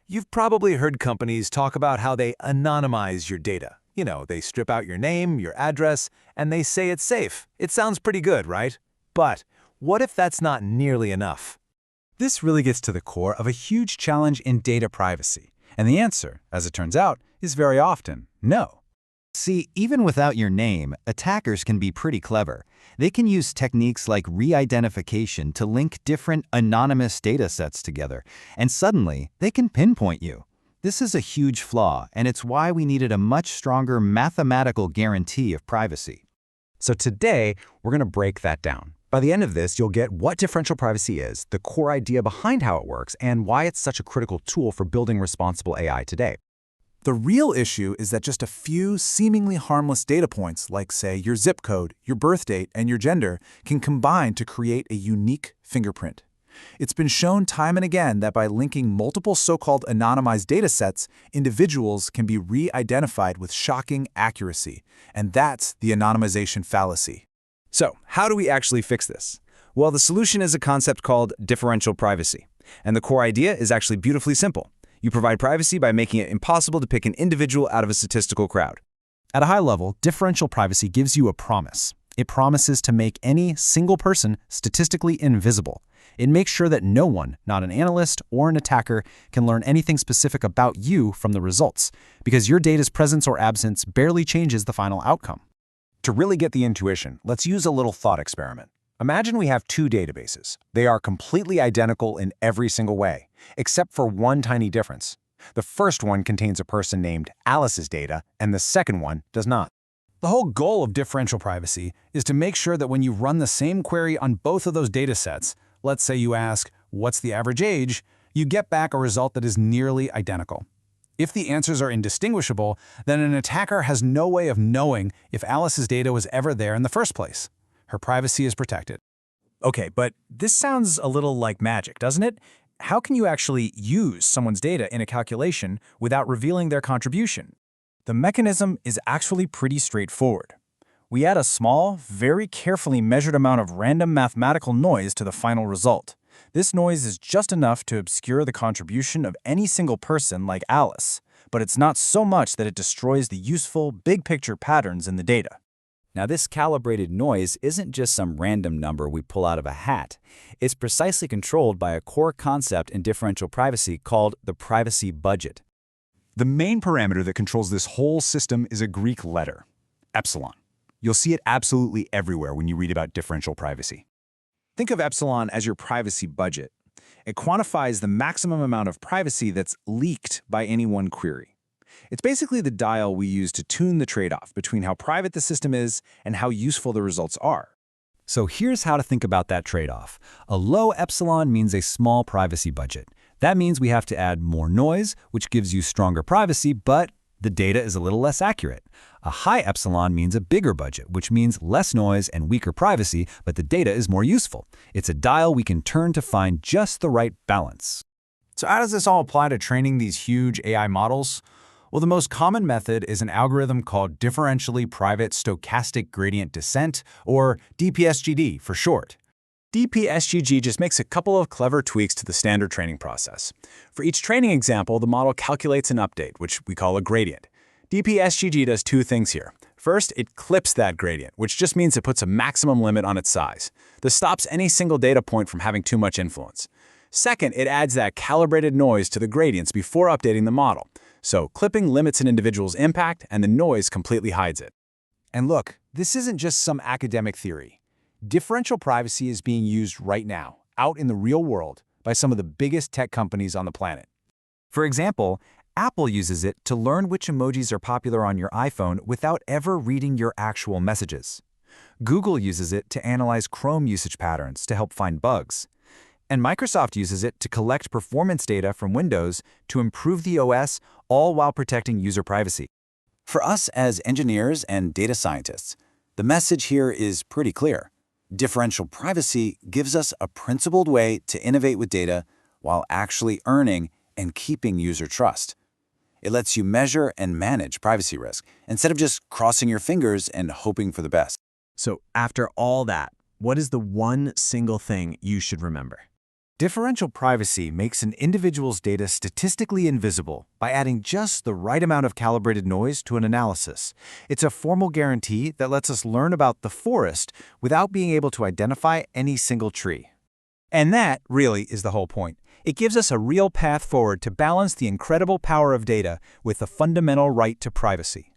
You've probably heard companies talk about how they anonymize your data. They strip out your name, your address, and they say it's safe. It sounds pretty good, right? But what if that's not nearly enough? This really gets to the core of a huge challenge in data privacy. And the answer, as it turns out, is very often no. See, even without your name, attackers can be pretty clever. They can use techniques like re-identification to link different anonymous data sets together, and suddenly, they can pinpoint you. This is a huge flaw, and it's why we needed a much stronger mathematical guarantee of privacy. So today, we're going to break that down. By the end of this, you'll get what differential privacy is, the core idea behind how it works, and why it's such a critical tool for building responsible AI today. The real issue is that just a few seemingly harmless data points, like, say, your zip code, your birth date, and your gender, can combine to create a unique fingerprint. It's been shown time and again that by linking multiple so-called anonymized data sets, individuals can be re-identified with shocking accuracy. And that's the anonymization fallacy. So, how do we actually fix this? Well, the solution is a concept called differential privacy. And the core idea is actually beautifully simple. You provide privacy by making it impossible to pick an individual out of a statistical crowd. At a high level, differential privacy gives you a promise. It promises to make any single person statistically invisible. It makes sure that no one, not an analyst or an attacker, can learn anything specific about you from the results, because your data's presence or absence barely changes the final outcome. To really get the intuition, let's use a little thought experiment. Imagine we have two databases. They are completely identical in every single way, except for one tiny difference. The first one contains a person named Alice's data, and the second one does not. The whole goal of differential privacy is to make sure that when you run the same query on both of those data sets, let's say you ask, what's the average age, you get back a result that is nearly identical. If the answers are indistinguishable, then an attacker has no way of knowing if Alice's data was ever there in the first place. Her privacy is protected. Okay, but this sounds a little like magic, doesn't it? How can you actually use someone's data in a calculation without revealing their contribution? The mechanism is actually pretty straightforward. We add a small, very carefully measured amount of random mathematical noise to the final result. This noise is just enough to obscure the contribution of any single person like Alice, but it's not so much that it destroys the useful, big-picture patterns in the data. Now, this calibrated noise isn't just some random number we pull out of a hat. It's precisely controlled by a core concept in differential privacy called the privacy budget. The main parameter that controls this whole system is a Greek letter, epsilon. You'll see it absolutely everywhere when you read about differential privacy. Think of epsilon as your privacy budget. It quantifies the maximum amount of privacy that's leaked by any one query. It's basically the dial we use to tune the trade-off between how private the system is and how useful the results are. So here's how to think about that trade-off. A low epsilon means a small privacy budget. That means we have to add more noise, which gives you stronger privacy, but the data is a little less accurate. A high epsilon means a bigger budget, which means less noise and weaker privacy, but the data is more useful. It's a dial we can turn to find just the right balance. So how does this all apply to training these huge AI models? Well, the most common method is an algorithm called Differentially Private Stochastic Gradient Descent, or DPSGD for short. DPSGD just makes a couple of clever tweaks to the standard training process. For each training example, the model calculates an update, which we call a gradient. DPSGD does two things here. First, it clips that gradient, which just means it puts a maximum limit on its size. This stops any single data point from having too much influence. Second, it adds that calibrated noise to the gradients before updating the model. So clipping limits an individual's impact, and the noise completely hides it. And look, this isn't just some academic theory. Differential privacy is being used right now, out in the real world, by some of the biggest tech companies on the planet. For example, Apple uses it to learn which emojis are popular on your iPhone without ever reading your actual messages. Google uses it to analyze Chrome usage patterns to help find bugs. And Microsoft uses it to collect performance data from Windows to improve the OS, all while protecting user privacy. For us as engineers and data scientists, the message here is pretty clear. Differential privacy gives us a principled way to innovate with data while actually earning and keeping user trust. It lets you measure and manage privacy risk instead of just crossing your fingers and hoping for the best. So after all that, what is the one single thing you should remember? Differential privacy makes an individual's data statistically invisible by adding just the right amount of calibrated noise to an analysis. It's a formal guarantee that lets us learn about the forest without being able to identify any single tree. And that, really, is the whole point. It gives us a real path forward to balance the incredible power of data with the fundamental right to privacy.